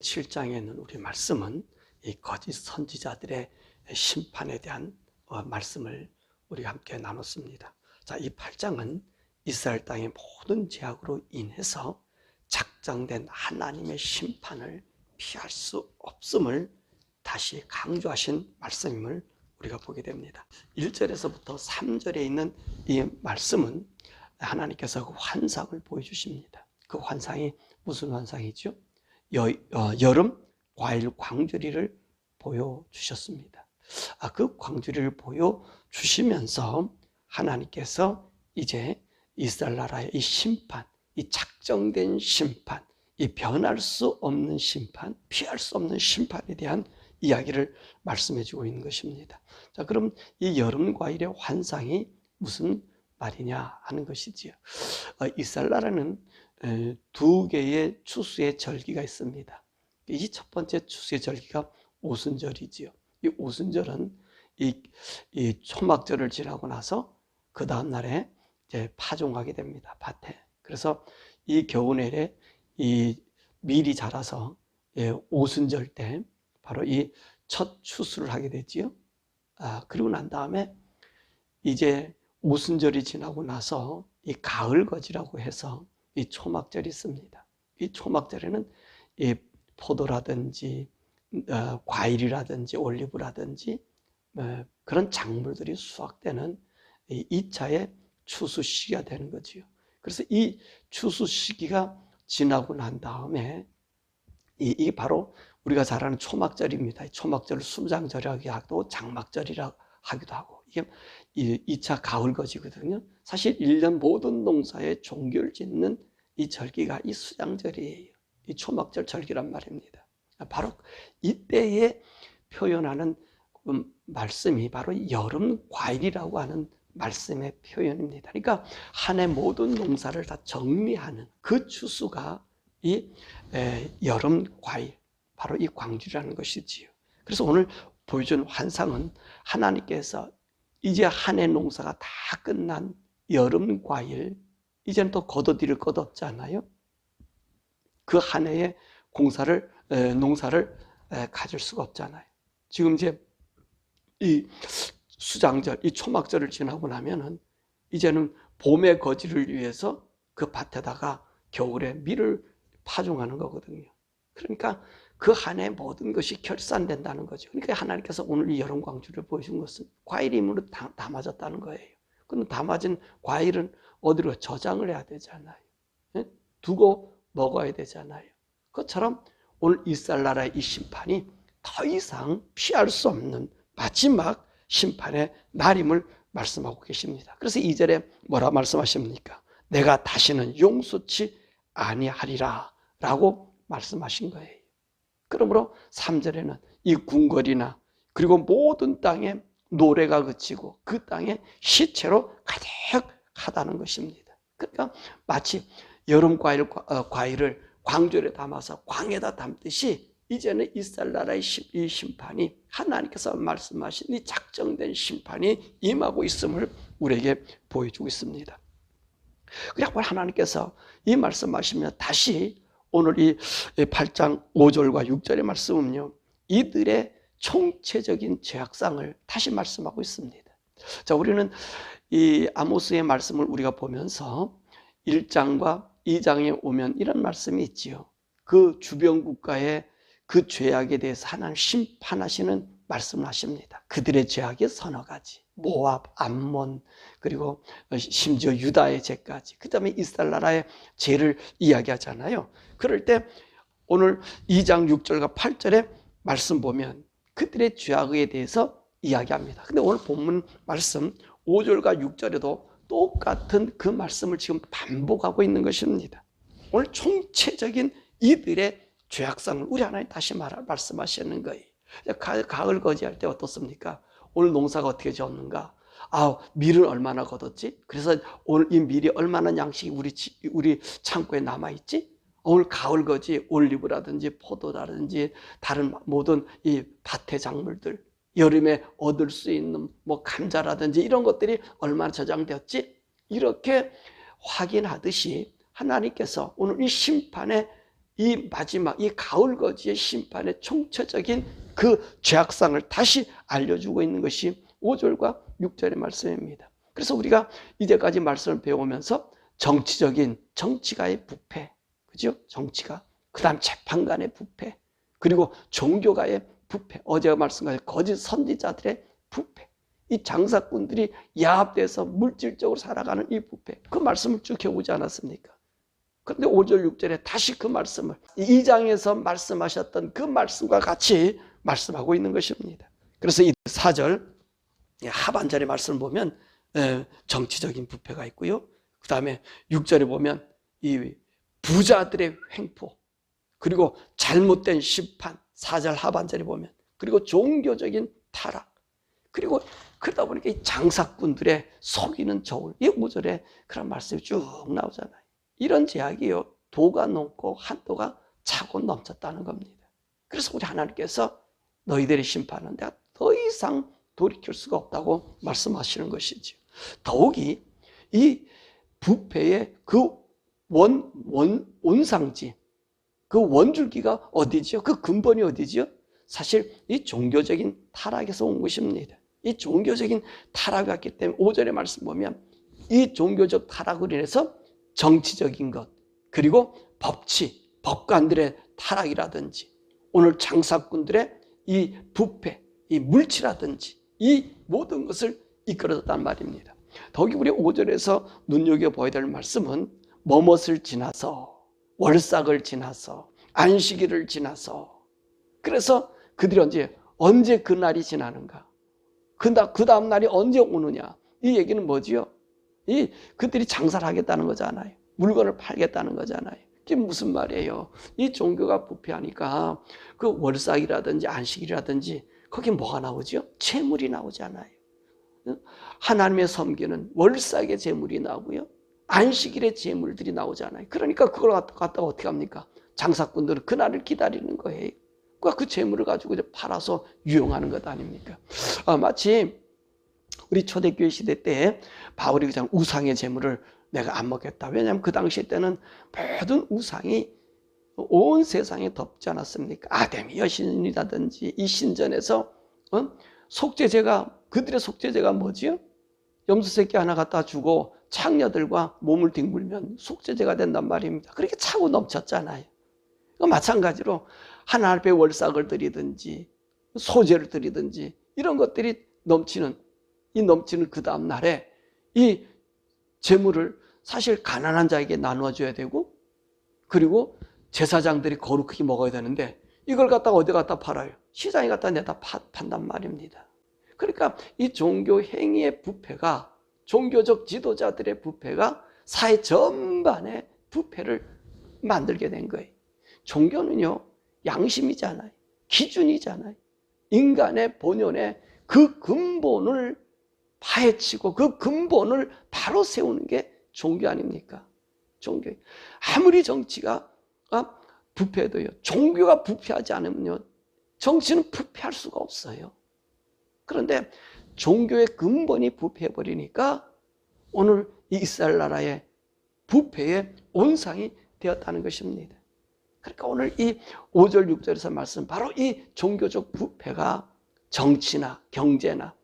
7장에 있는 우리 말씀은 이 거짓 선지자들의 심판에 대한 말씀을 우리가 함께 나눴습니다. 자, 이 8장은 이스라엘 땅의 모든 죄악으로 인해서 작정된 하나님의 심판을 피할 수 없음을 다시 강조하신 말씀임을 우리가 보게 됩니다. 1절에서부터 3절에 있는 이 말씀은 하나님께서 그 환상을 보여주십니다. 그 환상이 무슨 환상이죠? 여름 과일 광주리를 보여주셨습니다. 그 광주리를 보여주시면서 하나님께서 이제 이스라엘 나라의 이 심판, 이 작정된 심판, 이 변할 수 없는 심판, 피할 수 없는 심판에 대한 이야기를 말씀해 주고 있는 것입니다. 자, 그럼 이 여름 과일의 환상이 무슨 말이냐 하는 것이지요. 이스라엘 나라는 두 개의 추수의 절기가 있습니다. 이 첫 번째 추수의 절기가 오순절이지요. 이 오순절은 이 초막절을 지나고 나서 그 다음 날에 이제 파종하게 됩니다. 밭에. 그래서 이 겨우내에 이 밀이 자라서 오순절 때 바로 이 첫 추수를 하게 되지요. 그리고 난 다음에 이제 오순절이 지나고 나서 이 가을거지라고 해서 이 초막절이 있습니다. 이 초막절에는 이 포도라든지 과일이라든지 올리브라든지 그런 작물들이 수확되는 2차의 추수 시기가 되는 거지요. 그래서 이 추수 시기가 지나고 난 다음에 이 바로 우리가 잘 아는 초막절입니다. 초막절을 수장절이라고 하고 장막절이라고 하기도 하고, 이게 2차 가을거지거든요. 사실 1년 모든 농사에 종교를 짓는 이 절기가 이 수장절이에요. 이 초막절 절기란 말입니다. 바로 이때에 표현하는 말씀이 바로 여름 과일이라고 하는 말씀의 표현입니다. 그러니까 한 해 모든 농사를 다 정리하는 그 추수가 이 여름 과일, 바로 이 광주라는 것이지요. 그래서 오늘 보여준 환상은 하나님께서 이제 한 해 농사가 다 끝난 여름 과일, 이제는 또 거둬들일 것 없잖아요. 그 한 해의 농사를 가질 수가 없잖아요. 지금 이제 이 수장절, 이 초막절을 지나고 나면은 이제는 봄의 거지를 위해서 그 밭에다가 겨울에 밀을 파종하는 거거든요. 그러니까 그 한 해 모든 것이 결산된다는 거죠. 그러니까 하나님께서 오늘 이 여름 광주를 보여준 것은 과일임으로 담아졌다는 거예요. 그럼 담아진 과일은 어디로 저장을 해야 되잖아요. 두고 먹어야 되잖아요. 그것처럼 오늘 이스라엘 나라의 이 심판이 더 이상 피할 수 없는 마지막 심판의 날임을 말씀하고 계십니다. 그래서 2절에 뭐라 말씀하십니까? 내가 다시는 용서치 아니하리라 라고 말씀하신 거예요. 그러므로 3절에는 이 궁궐이나 그리고 모든 땅에 노래가 그치고 그 땅에 시체로 가득하다는 것입니다. 그러니까 마치 여름 과일을 광주에 담아서 광에다 담듯이 이제는 이스라엘 나라의 이 심판이 하나님께서 말씀하신 이 작정된 심판이 임하고 있음을 우리에게 보여주고 있습니다. 그리고 하나님께서 이 말씀하시면 다시 오늘 이 8장 5절과 6절의 말씀은요, 이들의 총체적인 죄악상을 다시 말씀하고 있습니다. 자, 우리는 이 아모스의 말씀을 우리가 보면서 1장과 2장에 오면 이런 말씀이 있지요. 그 주변 국가의 그 죄악에 대해서 하나님 심판하시는 말씀을 하십니다. 그들의 죄악이 서너 가지, 모압, 암몬, 그리고 심지어 유다의 죄까지, 그 다음에 이스라엘 나라의 죄를 이야기하잖아요. 그럴 때 오늘 2장 6절과 8절에 말씀 보면 그들의 죄악에 대해서 이야기합니다. 근데 오늘 본문 말씀 5절과 6절에도 똑같은 그 말씀을 지금 반복하고 있는 것입니다. 오늘 총체적인 이들의 죄악상을 우리 하나님 다시 말씀하시는 거예요. 가을 거지할 때 어떻습니까? 오늘 농사가 어떻게 지었는가? 밀은 얼마나 거뒀지? 그래서 오늘 이 밀이 얼마나 양식이 우리 창고에 남아있지? 오늘 가을 거지 올리브라든지 포도라든지 다른 모든 이 밭의 작물들, 여름에 얻을 수 있는 뭐 감자라든지 이런 것들이 얼마나 저장되었지? 이렇게 확인하듯이 하나님께서 오늘 이 심판의 이 마지막 이 가을거지의 심판의 총체적인 그 죄악상을 다시 알려주고 있는 것이 5절과 6절의 말씀입니다. 그래서 우리가 이제까지 말씀을 배우면서 정치가의 부패, 그죠? 정치가, 그 다음 재판관의 부패, 그리고 종교가의 부패, 어제 말씀하신 거짓 선지자들의 부패, 이 장사꾼들이 야합돼서 물질적으로 살아가는 이 부패, 그 말씀을 쭉 해오지 않았습니까? 그런데 5절 6절에 다시 그 말씀을 2장에서 말씀하셨던 그 말씀과 같이 말씀하고 있는 것입니다. 그래서 이 4절 하반절의 말씀을 보면 정치적인 부패가 있고요, 그 다음에 6절에 보면 이 부자들의 횡포, 그리고 잘못된 심판, 4절 하반절에 보면, 그리고 종교적인 타락, 그리고 그러다 보니까 이 장사꾼들의 속이는 저울, 이 5절에 그런 말씀이 쭉 나오잖아요. 이런 제약이요, 도가 넘고 한도가 차고 넘쳤다는 겁니다. 그래서 우리 하나님께서 너희들의 심판은 내가 더 이상 돌이킬 수가 없다고 말씀하시는 것이죠. 더욱이 이 부패의 그 원상지, 그 원줄기가 어디죠? 그 근본이 어디죠? 사실 이 종교적인 타락에서 온 것입니다. 이 종교적인 타락이 왔기 때문에 5절의 말씀 보면 이 종교적 타락으로 인해서 정치적인 것, 그리고 법관들의 타락이라든지 오늘 장사꾼들의 이 부패, 이 물치라든지 이 모든 것을 이끌어졌단 말입니다. 더욱이 우리 5절에서 눈여겨봐야 될 말씀은 뭐뭇을 지나서, 월삭을 지나서, 안식일을 지나서, 그래서 그들이 언제 그 날이 지나는가, 그 다음 날이 언제 오느냐, 이 얘기는 뭐지요? 그들이 장사를 하겠다는 거잖아요. 물건을 팔겠다는 거잖아요. 이게 무슨 말이에요? 이 종교가 부패하니까 그 월삭이라든지 안식일이라든지 거기 뭐가 나오죠? 재물이 나오잖아요. 하나님의 섬기는 월삭의 재물이 나오고요, 안식일의 재물들이 나오잖아요. 그러니까 그걸 갖다가 어떻게 합니까? 장사꾼들은 그날을 기다리는 거예요. 그 재물을 가지고 이제 팔아서 유용하는 것 아닙니까? 마치 우리 초대교회 시대 때 바울이 그냥 우상의 재물을 내가 안 먹겠다. 왜냐하면 그 당시 때는 모든 우상이 온 세상에 덮지 않았습니까? 아데미 여신이라든지 이 신전에서 속죄제가, 그들의 속죄제가 뭐지요? 염소 새끼 하나 갖다 주고 창녀들과 몸을 뒹굴면 속죄제가 된단 말입니다. 그렇게 차고 넘쳤잖아요. 마찬가지로 하나님 앞에 월삭을 드리든지 소제를 드리든지 이런 것들이 넘치는 그 다음 날에 이 재물을 사실 가난한 자에게 나눠줘야 되고, 그리고 제사장들이 거룩하게 먹어야 되는데 이걸 갖다가 어디 갖다 팔아요? 시장에 갖다 내다 판단 말입니다. 그러니까 이 종교 행위의 부패가, 종교적 지도자들의 부패가 사회 전반의 부패를 만들게 된 거예요. 종교는요, 양심이잖아요. 기준이잖아요. 인간의 본연의 그 근본을 파헤치고 그 근본을 바로 세우는 게 종교 아닙니까? 종교. 아무리 정치가 부패해도요, 종교가 부패하지 않으면요, 정치는 부패할 수가 없어요. 그런데 종교의 근본이 부패해버리니까 오늘 이 이스라엘 나라의 부패의 온상이 되었다는 것입니다. 그러니까 오늘 이 5절 6절에서 말씀, 바로 이 종교적 부패가 정치나 경제나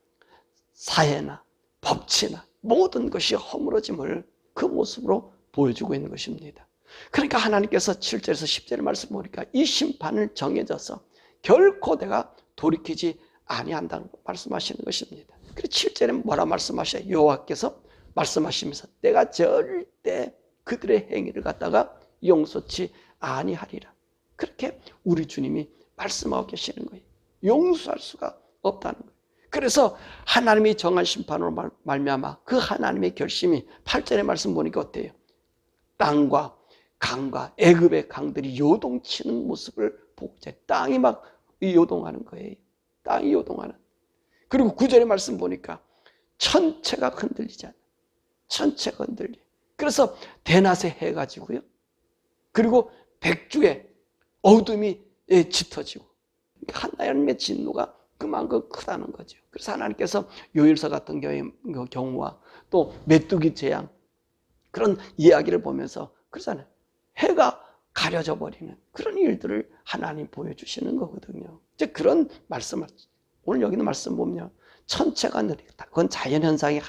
사회나 법치나 모든 것이 허물어짐을 그 모습으로 보여주고 있는 것입니다. 그러니까 하나님께서 7절에서 10절의 말씀 보니까 이 심판을 정해져서 결코 내가 돌이키지 아니한다고 말씀하시는 것입니다. 그리고 7절에 뭐라 말씀하셔요? 여호와께서 말씀하시면서 내가 절대 그들의 행위를 갖다가 용서치 아니하리라. 그렇게 우리 주님이 말씀하고 계시는 거예요. 용서할 수가 없다는 거예요. 그래서 하나님이 정한 심판으로 말미암아 그 하나님의 결심이 8절의 말씀 보니까 어때요? 땅과 강과 애굽의 강들이 요동치는 모습을 보고 땅이 막 요동하는 거예요. 땅이 요동하는. 그리고 9절의 말씀 보니까 천체가 흔들리잖아요. 천체가 흔들려. 그래서 대낮에 해가지고요. 그리고 백주에 어둠이 짙어지고, 하나님의 진노가 그만큼 크다는 거죠. 그래서 하나님께서 요일서 같은 경우와 또 메뚜기 재앙, 그런 이야기를 보면서 그러잖아요. 해가 가려져 버리는 그런 일들을 하나님 보여주시는 거거든요. 이제 그런 말씀을 오늘 여기 있는 말씀 보면 천체가 흔들리겠다. 그건 자연현상의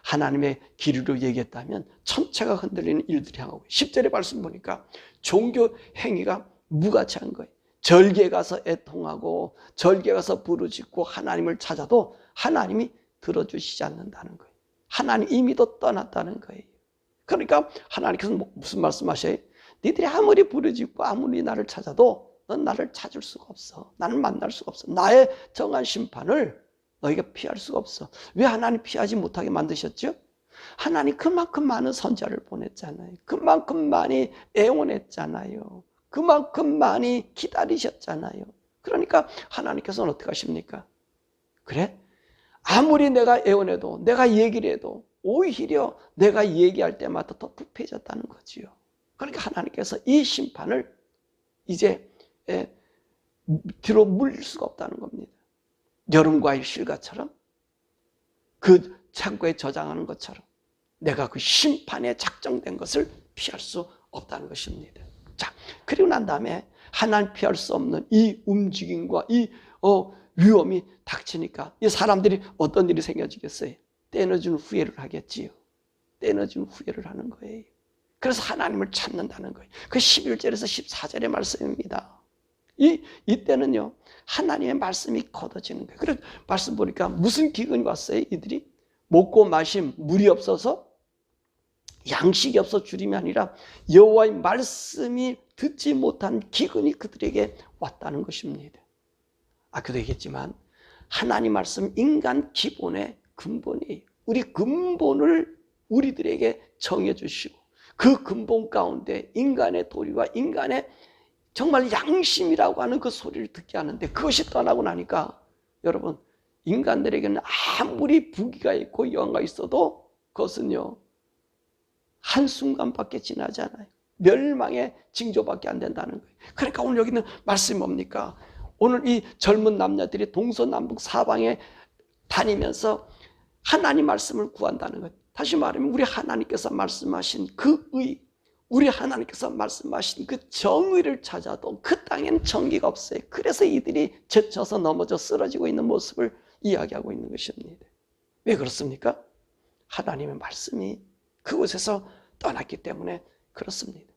하나님의 기류로 얘기했다면 천체가 흔들리는 일들이 하고 10절의 말씀 보니까 종교 행위가 무가치한 거예요. 절개 가서 애통하고 절개 가서 부르짖고 하나님을 찾아도 하나님이 들어주시지 않는다는 거예요. 하나님 이미도 떠났다는 거예요. 그러니까 하나님께서 무슨 말씀하셔요? 니들이 아무리 부르짖고 아무리 나를 찾아도 넌 나를 찾을 수가 없어. 나를 만날 수가 없어. 나의 정한 심판을 너희가 피할 수가 없어. 왜 하나님 피하지 못하게 만드셨죠? 하나님 그만큼 많은 선자를 보냈잖아요. 그만큼 많이 애원했잖아요. 그만큼 많이 기다리셨잖아요. 그러니까 하나님께서는 어떻게 하십니까? 그래? 아무리 내가 애원해도 내가 얘기를 해도 오히려 내가 얘기할 때마다 더 부패해졌다는 거지요. 그러니까 하나님께서 이 심판을 이제 뒤로 물릴 수가 없다는 겁니다. 여름과의 실과처럼 그 창고에 저장하는 것처럼 내가 그 심판에 작정된 것을 피할 수 없다는 것입니다. 자, 그리고 난 다음에 하나님 피할 수 없는 이 움직임과 이 위험이 닥치니까 이 사람들이 어떤 일이 생겨지겠어요? 떼어준 후회를 하겠지요. 떼어준 후회를 하는 거예요. 그래서 하나님을 찾는다는 거예요. 그 11절에서 14절의 말씀입니다. 이때는요, 하나님의 말씀이 걷어지는 거예요. 그래서 말씀 보니까 무슨 기근이 왔어요? 이들이 먹고 마신 물이 없어서 양식이 없어 주림이 아니라 여호와의 말씀이 듣지 못한 기근이 그들에게 왔다는 것입니다. 아까도 얘기했지만 하나님 말씀 인간 기본의 근본이 우리 근본을 우리들에게 정해 주시고 그 근본 가운데 인간의 도리와 인간의 정말 양심이라고 하는 그 소리를 듣게 하는데 그것이 떠나고 나니까 여러분 인간들에게는 아무리 부귀가 있고 영화가 있어도 그것은요 한순간밖에 지나지 않아요. 멸망의 징조밖에 안 된다는 거예요. 그러니까 오늘 여기 있는 말씀이 뭡니까? 오늘 이 젊은 남녀들이 동서남북 사방에 다니면서 하나님 말씀을 구한다는 거예요. 다시 말하면 우리 하나님께서 말씀하신 그 의, 우리 하나님께서 말씀하신 그 정의를 찾아도 그 땅에는 정의가 없어요. 그래서 이들이 지쳐서 넘어져 쓰러지고 있는 모습을 이야기하고 있는 것입니다. 왜 그렇습니까? 하나님의 말씀이 그곳에서 떠났기 때문에 그렇습니다.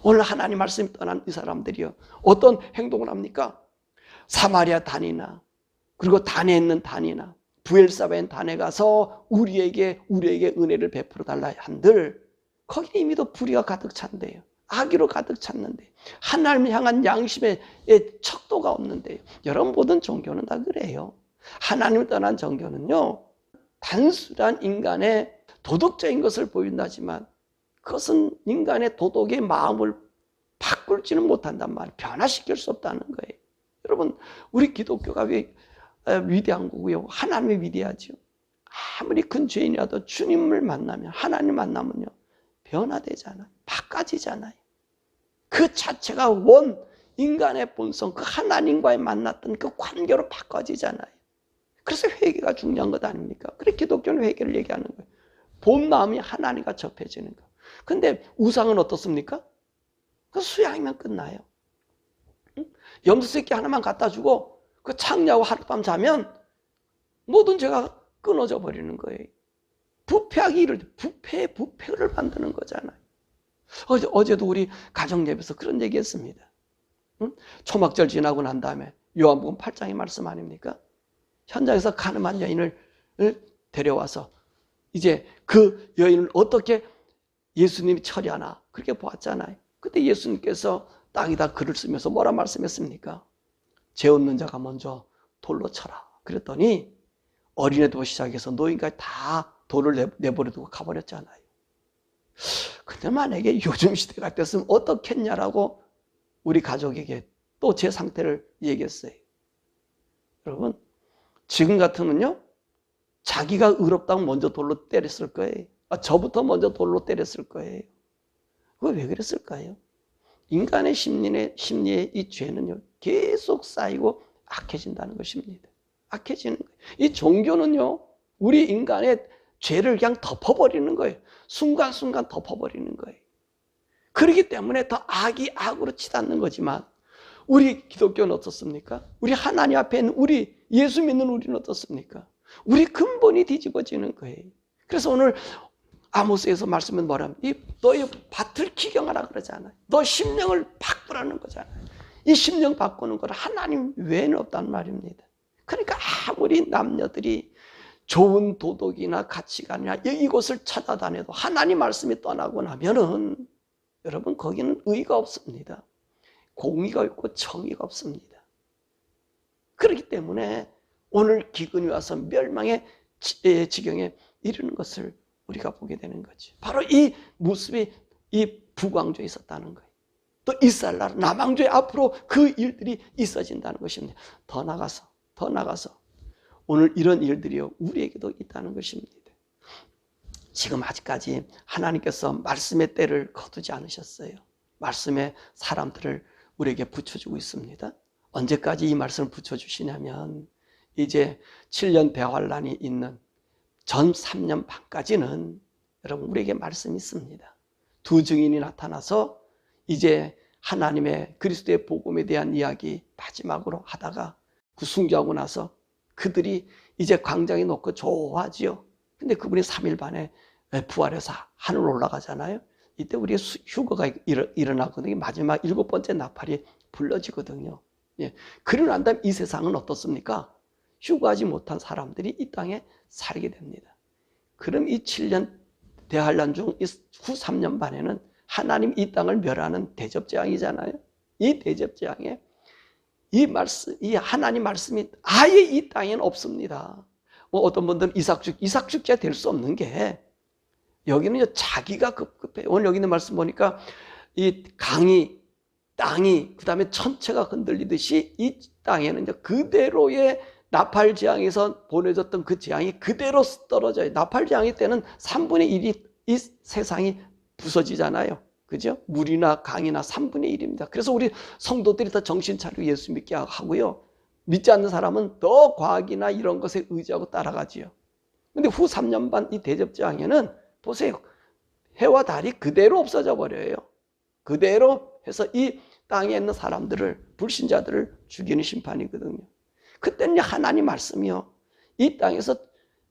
오늘 하나님 말씀이 떠난 이 사람들이요 어떤 행동을 합니까? 사마리아 단이나 그리고 단에 있는 단이나 부엘사바인 단에 가서 우리에게 은혜를 베풀어 달라 한들 거기 이미도 불의가 가득 찬대요. 악의로 가득 찼는데 하나님을 향한 양심의 척도가 없는데요. 여러분 모든 종교는 다 그래요. 하나님을 떠난 종교는요 단순한 인간의 도덕적인 것을 보인다지만 그것은 인간의 도덕의 마음을 바꿀지는 못한단 말이에요. 변화시킬 수 없다는 거예요. 여러분 우리 기독교가 왜 위대한 거고요. 하나님이 위대하죠. 아무리 큰 죄인이라도 주님을 만나면 하나님 만나면요 변화되잖아요. 바꿔지잖아요. 그 자체가 인간의 본성 그 하나님과의 만났던 그 관계로 바꿔지잖아요. 그래서 회개가 중요한 것 아닙니까? 그래 기독교는 회개를 얘기하는 거예요. 본 마음이 하나님과 접해지는 거. 근데 우상은 어떻습니까? 그 수양이면 끝나요. 염소 새끼 하나만 갖다 주고 그 창녀하고 하룻밤 자면 모든 죄가 끊어져 버리는 거예요. 부패를 만드는 거잖아요. 어제도 우리 가정 예배에서 그런 얘기 했습니다. 초막절 지나고 난 다음에 요한복음 8장의 말씀 아닙니까? 현장에서 가늠한 여인을 데려와서 이제 그 여인을 어떻게 예수님이 처리하나 그렇게 보았잖아요. 그때 예수님께서 땅에다 글을 쓰면서 뭐라 말씀했습니까? 죄 없는 자가 먼저 돌로 쳐라. 그랬더니 어린애도 시작해서 노인까지 다 돌을 내버려두고 가버렸잖아요. 근데 만약에 요즘 시대 같았으면 어떻겠냐라고 우리 가족에게 또 제 상태를 얘기했어요. 여러분 지금 같으면요 자기가 의롭다고 먼저 돌로 때렸을 거예요. 저부터 먼저 돌로 때렸을 거예요. 그거 왜 그랬을까요? 인간의 심리의 이 죄는요 계속 쌓이고 악해진다는 것입니다. 악해지는 거예요. 이 종교는요 우리 인간의 죄를 그냥 덮어버리는 거예요. 순간순간 덮어버리는 거예요. 그렇기 때문에 더 악이 악으로 치닫는 거지만, 우리 기독교는 어떻습니까? 우리 하나님 앞에 있는 우리 예수 믿는 우리는 어떻습니까? 우리 근본이 뒤집어지는 거예요. 그래서 오늘 아모스에서 말씀은 뭐라면, 너의 밭을 기경하라 그러잖아요. 너 심령을 바꾸라는 거잖아요. 이 심령 바꾸는 건 하나님 외에는 없단 말입니다. 그러니까 아무리 남녀들이 좋은 도덕이나 가치관이나 이곳을 찾아다녀도 하나님 말씀이 떠나고 나면은 여러분 거기는 의가 없습니다. 공의가 있고 정의가 없습니다. 그렇기 때문에 오늘 기근이 와서 멸망의 지경에 이르는 것을 우리가 보게 되는 거죠. 바로 이 모습이 이 북왕조에 있었다는 거예요. 또 이스라엘 나라 남왕조에 앞으로 그 일들이 있어진다는 것입니다. 더 나가서 오늘 이런 일들이 우리에게도 있다는 것입니다. 지금 아직까지 하나님께서 말씀의 때를 거두지 않으셨어요. 말씀의 사람들을 우리에게 붙여주고 있습니다. 언제까지 이 말씀을 붙여주시냐면 이제 7년 대환란이 있는 전 3년 반까지는 여러분 우리에게 말씀이 있습니다. 두 증인이 나타나서 이제 하나님의 그리스도의 복음에 대한 이야기 마지막으로 하다가 그 순교하고 나서 그들이 이제 광장에 놓고 좋아하지요. 근데 그분이 3일 만에 부활해서 하늘로 올라가잖아요. 이때 우리의 휴거가 일어나거든요. 마지막 7번째 나팔이 불러지거든요. 예. 그러고 난 다음에 이 세상은 어떻습니까? 휴거하지 못한 사람들이 이 땅에 살게 됩니다. 그럼 이 7년 대환란 중 후 3년 반에는 하나님 이 땅을 멸하는 대접재앙이잖아요. 이 대접재앙에 이 하나님 말씀이 아예 이 땅에는 없습니다. 어떤 분들은 이삭축제가 될 수 없는 게 여기는 자기가 급급해요. 오늘 여기 있는 말씀 보니까 이 강이, 땅이, 그 다음에 천체가 흔들리듯이 이 땅에는 이제 그대로의 나팔 재앙에서 보내졌던 그 재앙이 그대로 떨어져요. 나팔 재앙이 때는 3분의 1이 이 세상이 부서지잖아요. 그죠? 물이나 강이나 3분의 1입니다. 그래서 우리 성도들이 더 정신 차리고 예수 믿게 하고요. 믿지 않는 사람은 더 과학이나 이런 것에 의지하고 따라가지요. 근데 후 3년 반 이 대접재앙에는 보세요. 해와 달이 그대로 없어져 버려요. 그대로 해서 이 땅에 있는 사람들을, 불신자들을 죽이는 심판이거든요. 그때는 하나님 말씀이요. 이 땅에서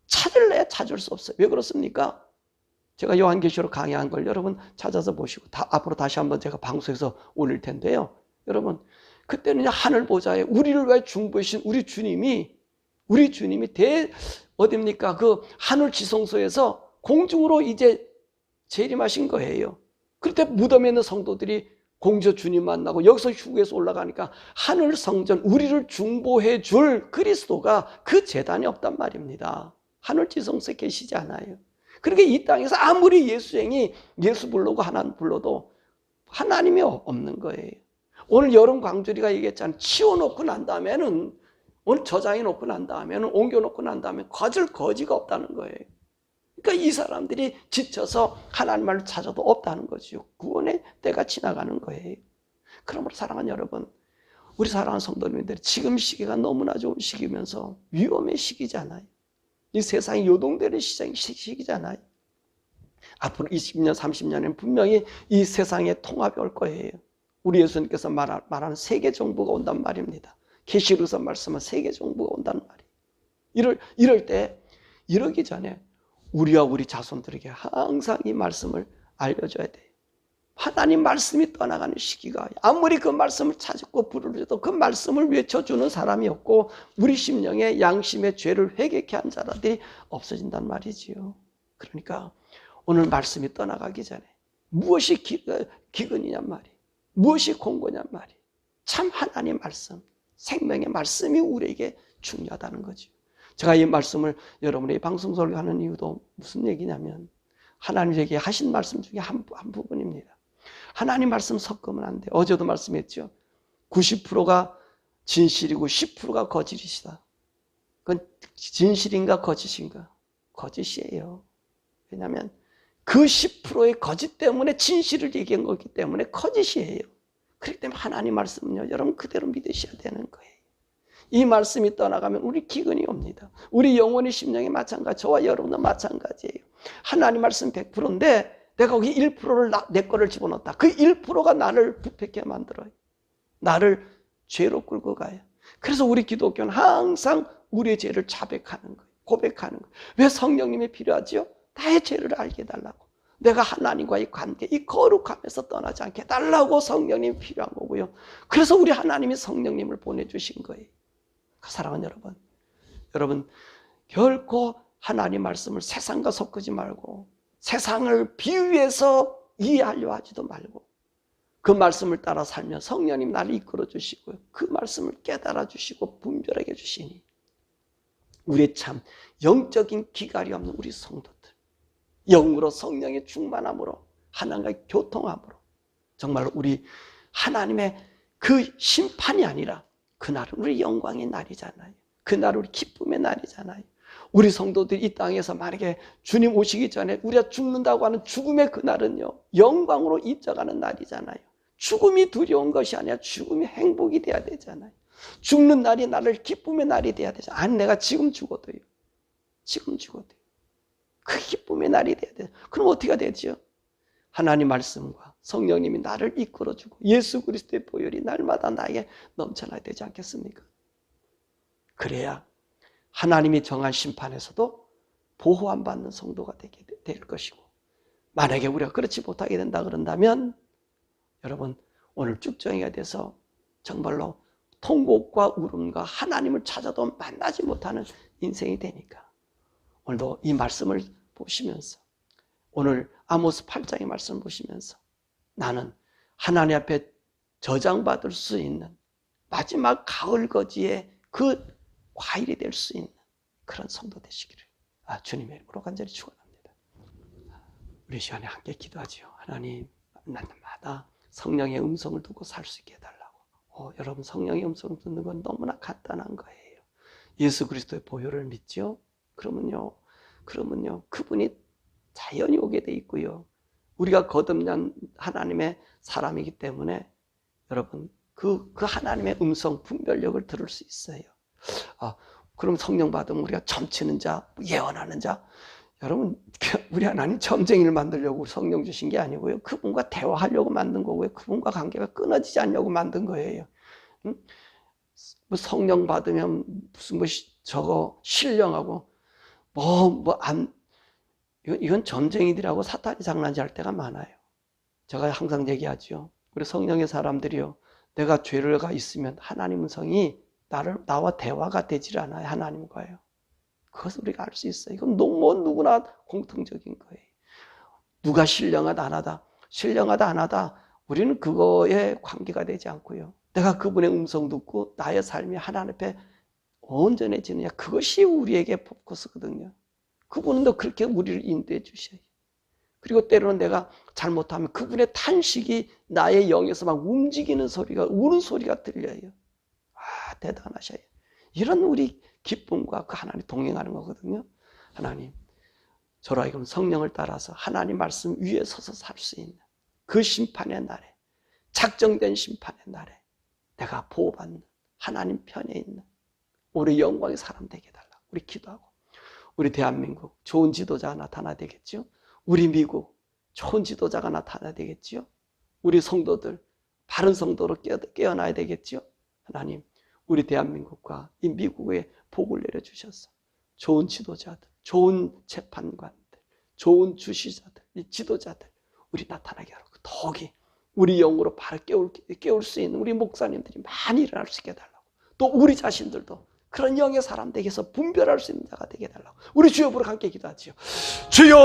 찾을래야 찾을 수 없어요. 왜 그렇습니까? 제가 요한계시록 강의한 걸 여러분 찾아서 보시고 앞으로 다시 한번 제가 방송에서 올릴 텐데요. 여러분 그때는 하늘 보좌에 우리를 위해 중보하신 우리 주님이 어딥니까? 그 하늘 지성소에서 공중으로 이제 재림하신 거예요. 그때 무덤에 있는 성도들이 공저 주님 만나고 여기서 휴게소 올라가니까 하늘 성전 우리를 중보해 줄 그리스도가 그 제단이 없단 말입니다. 하늘 지성소에 계시지 않아요. 그러니까 이 땅에서 아무리 예수행이 예수 부르고 하나님 불러도 하나님이 없는 거예요. 오늘 여름 광주리가 얘기했잖아요. 치워놓고 난 다음에는 오늘 저장해 놓고 난 다음에는 옮겨놓고 난 다음에 거지가 없다는 거예요. 그러니까 이 사람들이 지쳐서 하나님 말을 찾아도 없다는 거죠. 구원의 때가 지나가는 거예요. 그러므로 사랑하는 여러분, 우리 사랑하는 성도님들, 지금 시기가 너무나 좋은 시기면서 위험의 시기잖아요. 이 세상이 요동되는 시기잖아요. 앞으로 20년, 30년에는 분명히 이 세상에 통합이 올 거예요. 우리 예수님께서 말하는 세계 정부가 온단 말입니다. 계시록에서 말씀한 세계 정부가 온단 말이에요. 이럴 때 이러기 전에 우리와 우리 자손들에게 항상 이 말씀을 알려줘야 돼요. 하나님 말씀이 떠나가는 시기가 아무리 그 말씀을 찾고 부르려도 그 말씀을 외쳐주는 사람이 없고 우리 심령의 양심의 죄를 회개케 한 자들이 없어진단 말이지요. 그러니까 오늘 말씀이 떠나가기 전에 무엇이 기근이냔 말이에요. 무엇이 공고냔 말이에요. 참 하나님 말씀, 생명의 말씀이 우리에게 중요하다는 거죠. 제가 이 말씀을 여러분의 방송 설교하는 이유도 무슨 얘기냐면 하나님에게 하신 말씀 중에 한 부분입니다. 하나님 말씀 섞으면 안 돼요. 어제도 말씀했죠. 90%가 진실이고 10%가 거짓이다. 그건 진실인가 거짓인가? 거짓이에요. 왜냐하면 그 10%의 거짓 때문에 진실을 얘기한 거기 때문에 거짓이에요. 그렇기 때문에 하나님 말씀은요, 여러분 그대로 믿으셔야 되는 거예요. 이 말씀이 떠나가면 우리 기근이 옵니다. 우리 영혼의 심령이 마찬가지, 저와 여러분도 마찬가지예요. 하나님 말씀 100%인데 내가 거기 1%를 내 거를 집어넣었다. 그 1%가 나를 부패케 만들어요. 나를 죄로 끌고 가요. 그래서 우리 기독교는 항상 우리의 죄를 자백하는 거예요. 고백하는 거예요. 왜 성령님이 필요하지요? 나의 죄를 알게 해달라고. 내가 하나님과의 관계, 이 거룩함에서 떠나지 않게 해달라고 성령님이 필요한 거고요. 그래서 우리 하나님이 성령님을 보내주신 거예요. 사랑하는 여러분 결코 하나님 말씀을 세상과 섞지 말고 세상을 비유해서 이해하려 하지도 말고 그 말씀을 따라 살면 성령님 나를 이끌어 주시고요. 그 말씀을 깨달아 주시고 분별하게 해주시니 우리의 참 영적인 기갈이 없는 우리 성도들, 영으로 성령의 충만함으로 하나님과 교통함으로 정말 우리 하나님의 그 심판이 아니라 그날은 우리 영광의 날이잖아요. 그날은 우리 기쁨의 날이잖아요. 우리 성도들이 이 땅에서 만약에 주님 오시기 전에 우리가 죽는다고 하는 죽음의 그날은요, 영광으로 입져가는 날이잖아요. 죽음이 두려운 것이 아니라 죽음이 행복이 돼야 되잖아요. 죽는 날이 나를 기쁨의 날이 돼야 되잖아요. 아니 내가 지금 죽어도요. 그 기쁨의 날이 돼야 돼요. 그럼 어떻게 되죠? 하나님 말씀과 성령님이 나를 이끌어주고 예수 그리스도의 보혈이 날마다 나에게 넘쳐나야 되지 않겠습니까? 그래야 하나님이 정한 심판에서도 보호 안 받는 성도가 되게 될 것이고, 만약에 우리가 그렇지 못하게 된다 그런다면 여러분 오늘 쭉정이가 돼서 정말로 통곡과 울음과 하나님을 찾아도 만나지 못하는 인생이 되니까 오늘도 이 말씀을 보시면서 오늘 아모스 8장의 말씀을 보시면서 나는 하나님 앞에 저장받을 수 있는 마지막 가을 거지의 그 과일이 될 수 있는 그런 성도 되시기를 주님의 이름으로 간절히 축원합니다. 우리 시간에 함께 기도하지요. 하나님 날마다 성령의 음성을 듣고 살 수 있게 해달라고. 여러분 성령의 음성을 듣는 건 너무나 간단한 거예요. 예수 그리스도의 보혈을 믿죠? 그러면요 그분이 자연히 오게 돼 있고요. 우리가 거듭난 하나님의 사람이기 때문에 여러분 그 하나님의 음성 분별력을 들을 수 있어요. 그럼 성령 받으면 우리가 점치는 자, 예언하는 자. 여러분 우리 하나님 점쟁이를 만들려고 성령 주신 게 아니고요. 그분과 대화하려고 만든 거고요. 그분과 관계가 끊어지지 않으려고 만든 거예요. 뭐 성령 받으면 무슨 저거 신령하고 이건 점쟁이들하고 사탄이 장난질 때가 많아요. 제가 항상 얘기하죠. 우리 성령의 사람들이요. 내가 죄가 있으면 하나님 음성이 나와 대화가 되질 않아요. 하나님과요. 그것을 우리가 알 수 있어요. 이건 누구나 공통적인 거예요. 누가 신령하다 안 하다 우리는 그거에 관계가 되지 않고요. 내가 그분의 음성 듣고 나의 삶이 하나님 앞에 온전해지느냐, 그것이 우리에게 포커스거든요. 그분은 또 그렇게 우리를 인도해 주셔요. 그리고 때로는 내가 잘못하면 그분의 탄식이 나의 영에서 막 움직이는 소리가, 우는 소리가 들려요. 대단하셔요. 이런 우리 기쁨과 그 하나님 동행하는 거거든요. 하나님, 저로 하여금 성령을 따라서 하나님 말씀 위에 서서 살 수 있는 그 심판의 날에, 작정된 심판의 날에 내가 보호받는 하나님 편에 있는 우리 영광의 사람 되게 해달라고 우리 기도하고, 우리 대한민국 좋은 지도자가 나타나야 되겠죠. 우리 미국 좋은 지도자가 나타나야 되겠죠. 우리 성도들 바른 성도로 깨어나야 되겠죠. 하나님, 우리 대한민국과 이 미국에 복을 내려주셔서 좋은 지도자들, 좋은 재판관들, 좋은 주시자들, 이 지도자들 우리 나타나게 하라고, 더욱이 우리 영으로 바로 깨울 수 있는 우리 목사님들이 많이 일어날 수 있게 해달라고, 또 우리 자신들도 그런 영의 사람 되게 해서 분별할 수 있는 자가 되게 해달라고 우리 주여 부르고 함께 기도하지요. 주여!